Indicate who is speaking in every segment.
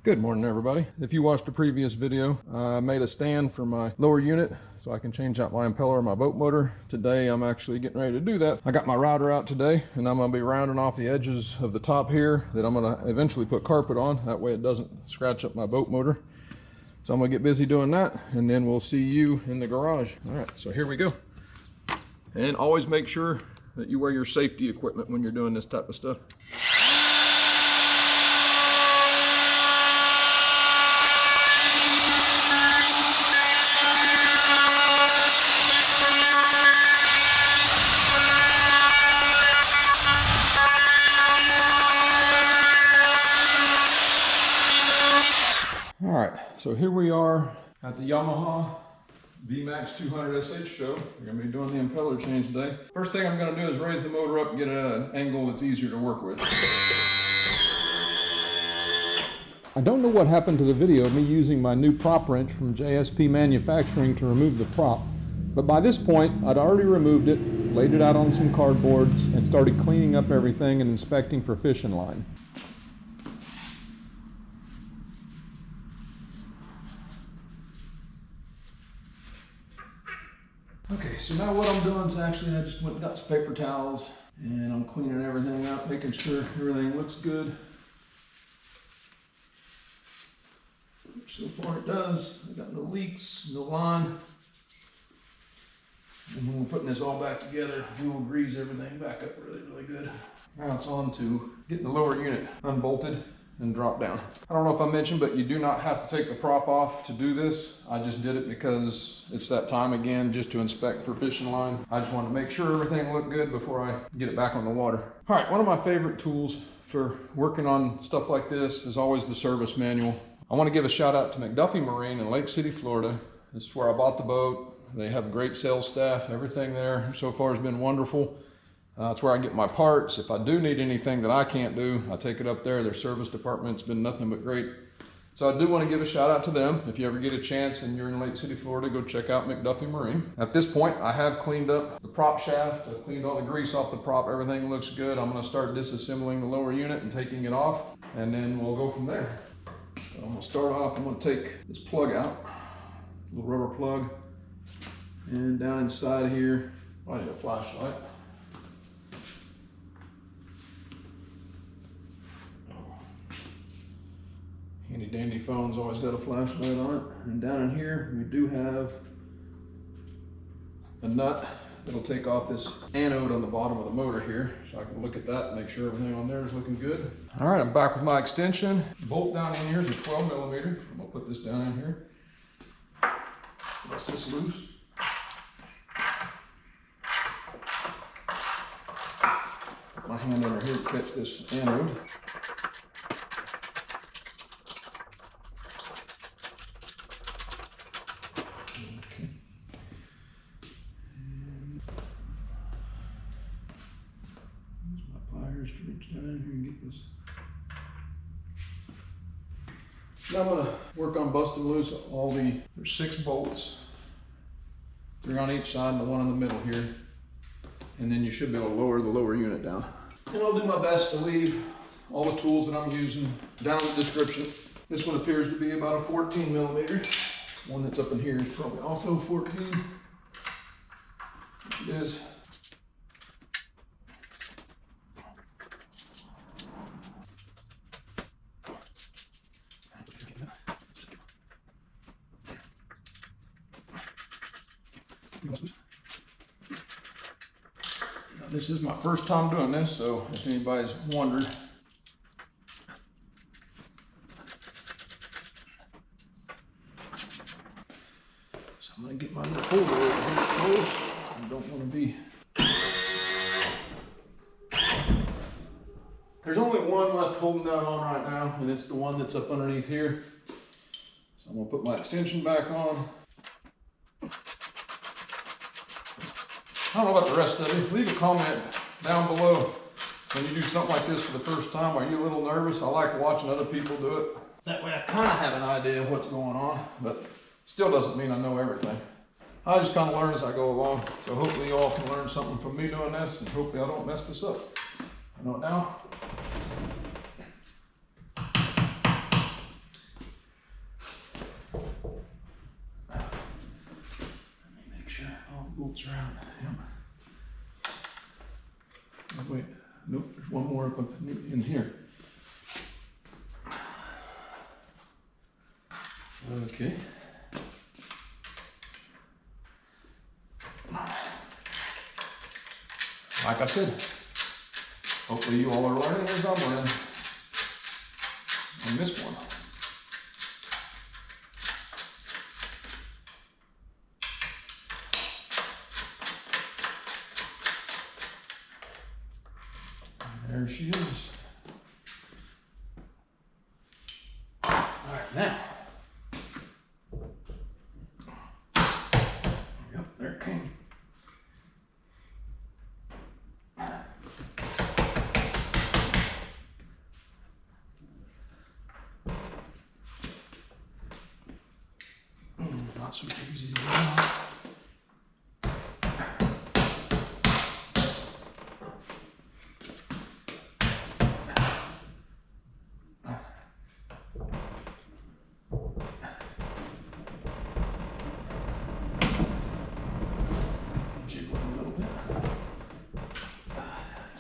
Speaker 1: Good morning, everybody. If you watched the previous video, I made a stand for my lower unit so I can change out my impeller and my boat motor. Today, I'm actually getting ready to do that. I got my router out today, and I'm gonna be rounding off the edges of the top here that I'm gonna eventually put carpet on. That way it doesn't scratch up my boat motor. So I'm gonna get busy doing that, and then we'll see you in the garage. All right, so here we go. And always make sure that you wear your safety equipment when you're doing this type of stuff. All right, so here we are at the Yamaha VMAX 200 SH show. We're gonna be doing the impeller change today. First thing I'm gonna do is raise the motor up and get it at an angle that's easier to work with. I don't know what happened to the video of me using my new prop wrench from JSP Manufacturing to remove the prop, but by this point I'd already removed it, laid it out on some cardboards, and started cleaning up everything and inspecting for fishing line. Okay, so now what I'm doing is actually I just went and got some paper towels and I'm cleaning everything out, making sure everything looks good. Which so far it does. I got no leaks, no line. And when we're putting this all back together, we will grease everything back up really, really good. Now it's on to getting the lower unit unbolted and drop down. I don't know if I mentioned, but you do not have to take the prop off to do this. I just did it because it's that time again, just to inspect for fishing line. I just wanted to make sure everything looked good before I get it back on the water. All right, one of my favorite tools for working on stuff like this is always the service manual. I want to give a shout out to McDuffie Marine in Lake City, Florida. This is where I bought the boat. They have a great sales staff. Everything there so far has been wonderful. That's where I get my parts. If I do need anything that I can't do, I take it up there. Their service department's been nothing but great. So I do want to give a shout out to them. If you ever get a chance and you're in Lake City, Florida, go check out McDuffie Marine. At this point, I have cleaned up the prop shaft. I've cleaned all the grease off the prop. Everything looks good. I'm going to start disassembling the lower unit and taking it off, and then we'll go from there. So I'm going to start off. I'm going to take this plug out, little rubber plug, and down inside here, I need a flashlight. Handy dandy phone's always got a flashlight on it. And down in here, we do have a nut that'll take off this anode on the bottom of the motor here. So I can look at that and make sure everything on there is looking good. All right, I'm back with my extension. The bolt down in here is a 12 millimeter. I'm gonna put this down in here. Press this loose. Put my hand under here to catch this anode. Now I'm going to work on busting loose all there's 6 bolts, 3 on each side and the one in the middle here. And then you should be able to lower the lower unit down. And I'll do my best to leave all the tools that I'm using down in the description. This one appears to be about a 14 millimeter. One that's up in here is probably also 14. It is. Now, this is my first time doing this, so if anybody's wondered, so I'm going to get my little holder over here close. I don't want to be. There's only one left holding that on right now, and it's the one that's up underneath here. So I'm going to put my extension back on. I don't know about the rest of you. Leave a comment down below when you do something like this for the first time. Are you a little nervous? I like watching other people do it. That way I kind of have an idea of what's going on, but still doesn't mean I know everything. I just kind of learn as I go along. So hopefully you all can learn something from me doing this, and hopefully I don't mess this up. I know it now. bolts are out. Yep. Oh, wait, nope, there's one more up in here. Okay. Like I said, hopefully you all are learning as I'm learning on this one. There she is. All right, now. Yep, there it came. Not super easy to get out.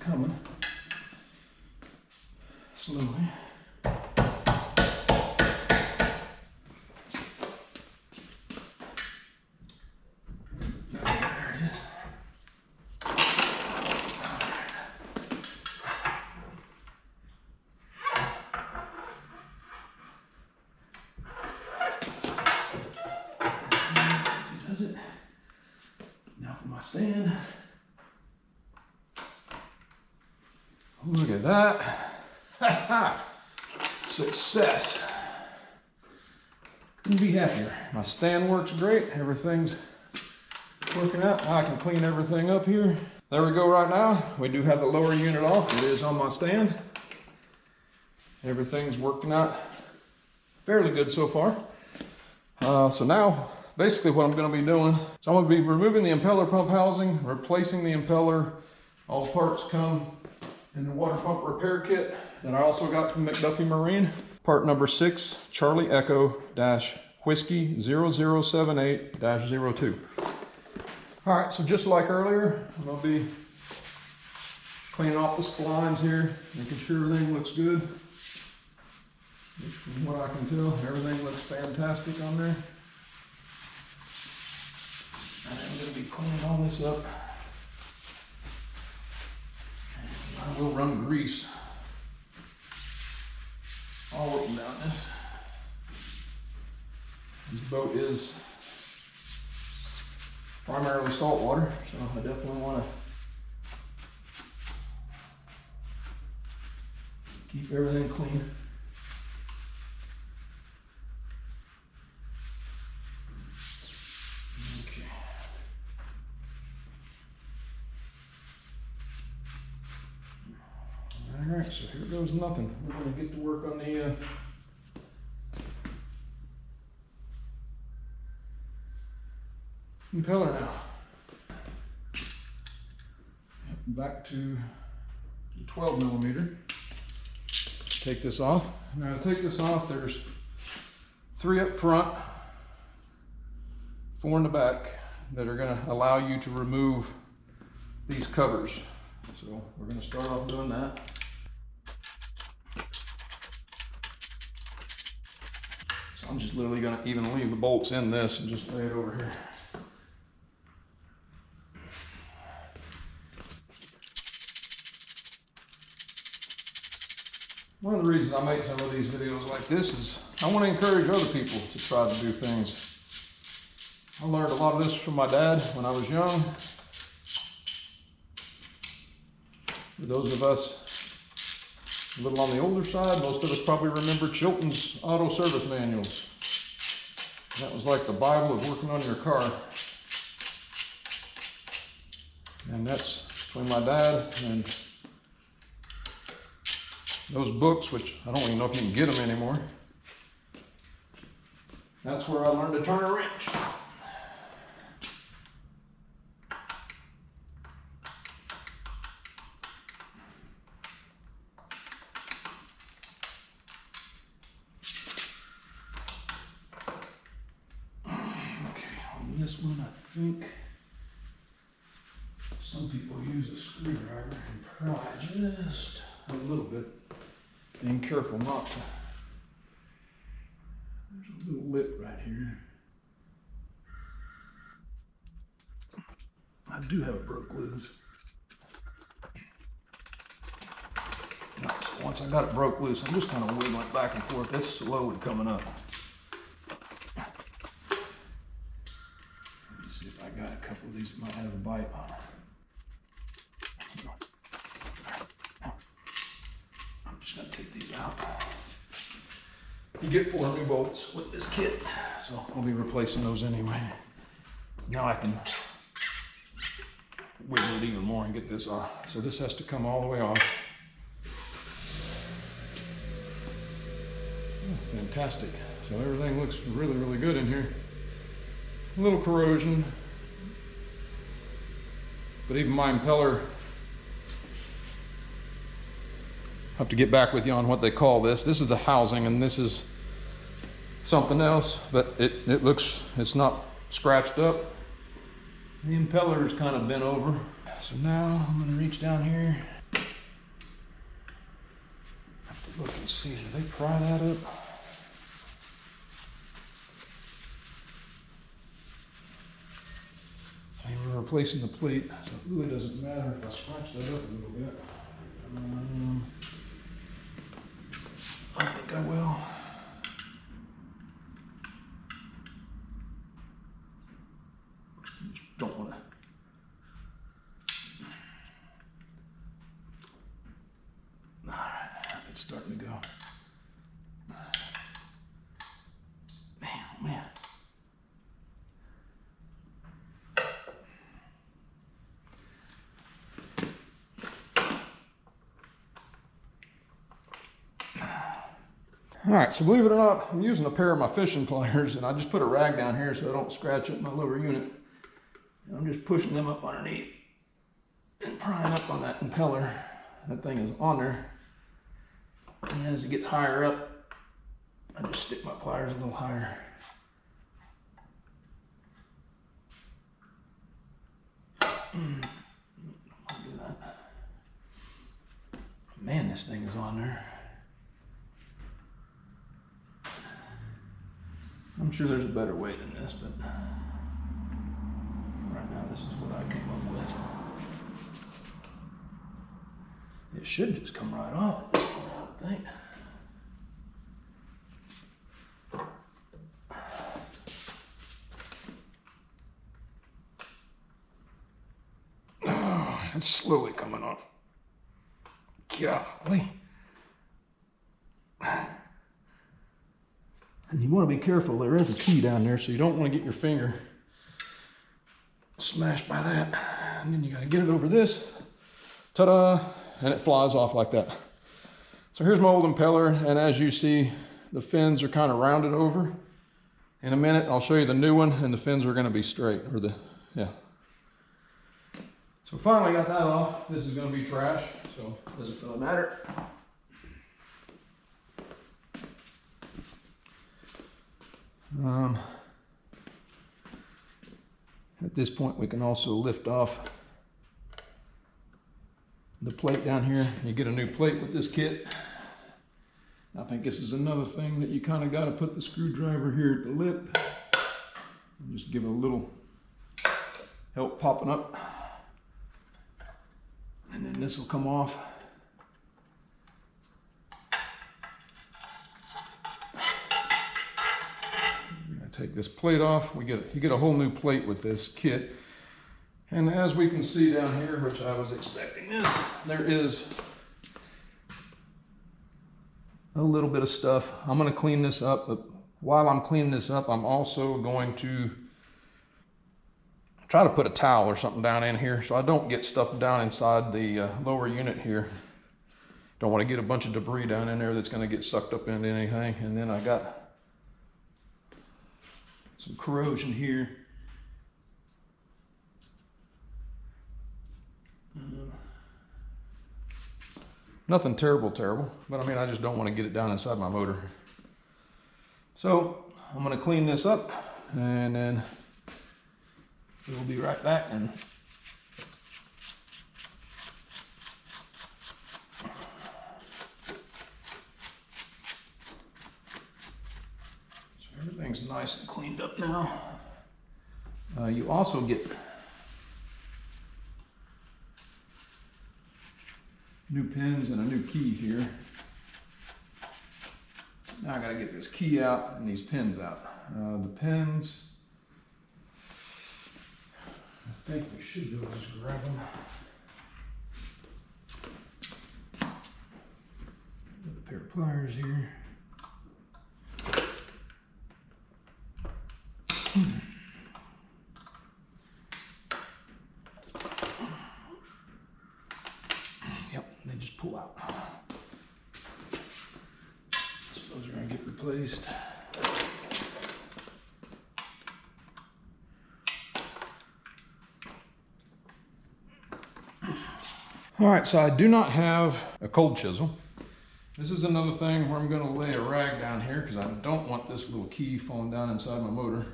Speaker 1: Coming slowly. There it is. He does it. Now for my stand. Look at that. Success. Couldn't be happier. My stand works great. Everything's working out. Now I can clean everything up here. There we go right now. We do have the lower unit off. It is on my stand. Everything's working out fairly good so far. So now, basically what I'm going to be doing, so I'm going to be removing the impeller pump housing, replacing the impeller. All parts come in the water pump repair kit that I also got from McDuffie Marine. Part number 6, Charlie Echo Whiskey 0078-02. All right, so just like earlier, I'm gonna be cleaning off the splines here, making sure everything looks good. Which from what I can tell, everything looks fantastic on there. And I'm gonna be cleaning all this up. I will run grease all up and down this. This boat is primarily saltwater, so I definitely want to keep everything clean. All right, so here goes nothing. We're going to get to work on the impeller now. Back to the 12 millimeter. Take this off. Now to take this off, there's 3 up front, 4 in the back that are going to allow you to remove these covers. So we're going to start off doing that. So I'm just literally going to even leave the bolts in this and just lay it over here. One of the reasons I make some of these videos like this is I want to encourage other people to try to do things. I learned a lot of this from my dad when I was young. For those of us a little on the older side, most of us probably remember Chilton's auto service manuals. That was like the Bible of working on your car. And that's between my dad and those books, which I don't even know if you can get them anymore. That's where I learned to turn a wrench. Okay, on this one I think just a little bit. Being careful not to. There's a little lip right here. I do have it broke loose. So once I got it broke loose, I'm just kind of wiggling it back and forth. It's slowly coming up. Let me see if I got a couple of these that might have a bite on them. I'm just going to take these out. You get 4 new bolts with this kit, so I'll be replacing those anyway. Now I can wiggle it even more and get this off. So this has to come all the way off. Oh, fantastic. So everything looks really, really good in here. A little corrosion, but even my impeller, I have to get back with you on what they call this. This is the housing and this is something else, but it looks, it's not scratched up. The impeller is kind of bent over. So now I'm gonna reach down here. Have to look and see, did they pry that up? We're replacing the plate, so it really doesn't matter if I scratch that up a little bit. I think I will. Just don't want to. All right, it's starting to go. Man, oh man. All right, so believe it or not, I'm using a pair of my fishing pliers and I just put a rag down here so I don't scratch up my lower unit. And I'm just pushing them up underneath and prying up on that impeller. That thing is on there. And as it gets higher up, I just stick my pliers a little higher. Don't want to do that. Man, this thing is on there. I'm sure there's a better way than this, but right now this is what I came up with. It should just come right off at this point, I would think. Oh, it's slowly coming off. Golly. And you want to be careful, there is a key down there, so you don't want to get your finger smashed by that. And then you got to get it over this, ta-da, and it flies off like that. So here's my old impeller, and as you see, the fins are kind of rounded over. In a minute, I'll show you the new one, and the fins are going to be straight, or yeah. So finally got that off. This is going to be trash, so it doesn't really matter. At this point, we can also lift off the plate down here. You get a new plate with this kit. I think this is another thing that you kind of got to put the screwdriver here at the lip. And just give it a little help popping up. And then this will come off. Take this plate off. You get a whole new plate with this kit. And as we can see down here, which I was expecting this, there is a little bit of stuff. I'm going to clean this up, but while I'm cleaning this up, I'm also going to try to put a towel or something down in here so I don't get stuff down inside the lower unit here. Don't want to get a bunch of debris down in there that's going to get sucked up into anything. And then I got some corrosion here. Nothing terrible, but I mean, I just don't want to get it down inside my motor. So I'm going to clean this up and then we'll be right back and Everything's nice and cleaned up now. You also get new pins and a new key here. Now I gotta get this key out and these pins out. The pins, I think we should be able to just grab them. Another pair of pliers here. Yep, they just pull out. So those are going to get replaced. All right, so I do not have a cold chisel. This is another thing where I'm going to lay a rag down here because I don't want this little key falling down inside my motor.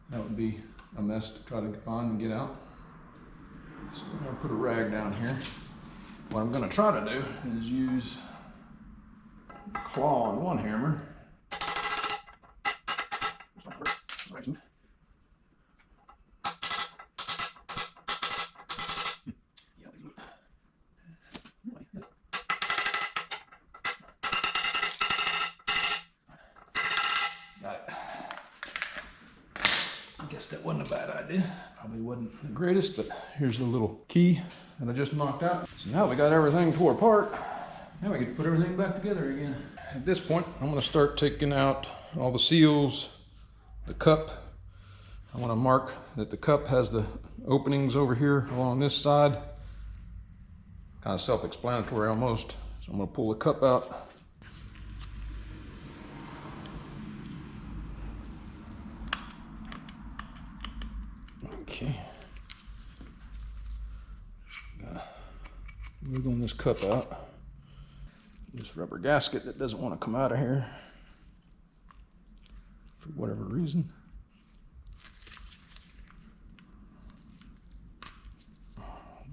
Speaker 1: That would be a mess to try to find and get out. So I'm going to put a rag down here. What I'm going to try to do is use a claw on one hammer. Got it. I guess that wasn't a bad idea. Probably wasn't the greatest, but here's the little key that I just knocked out. So now we got everything tore apart. Now we get to put everything back together again. At this point, I'm going to start taking out all the seals, the cup. I want to mark that the cup has the openings over here along this side. Kind of self-explanatory almost. So I'm going to pull the cup out. Okay. Wiggling this cup out. This rubber gasket that doesn't want to come out of here for whatever reason.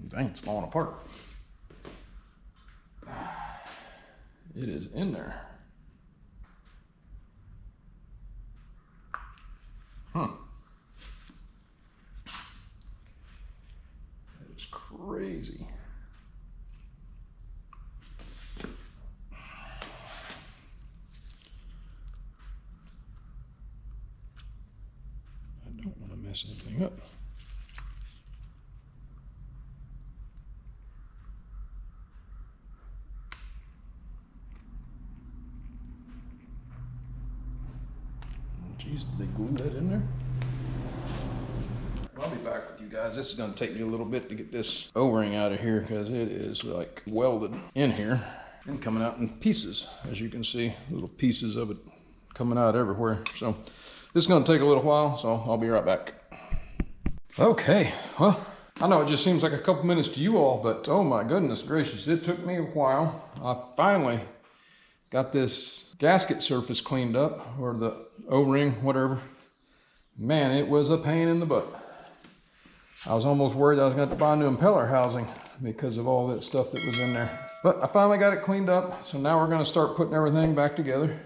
Speaker 1: Dang, it's falling apart. It is in there. Huh. That is crazy. I don't want to mess anything up. Jeez, did they glue that in there? I'll be back with you guys. This is going to take me a little bit to get this O-ring out of here because it is like welded in here and coming out in pieces. As you can see, little pieces of it coming out everywhere. So this is going to take a little while, so I'll be right back. Okay, well, I know it just seems like a couple minutes to you all, but oh my goodness gracious, it took me a while. I finally got this gasket surface cleaned up, or the O-ring, whatever. Man, it was a pain in the butt. I was almost worried I was going to have to buy new impeller housing because of all that stuff that was in there. But I finally got it cleaned up, so now we're going to start putting everything back together.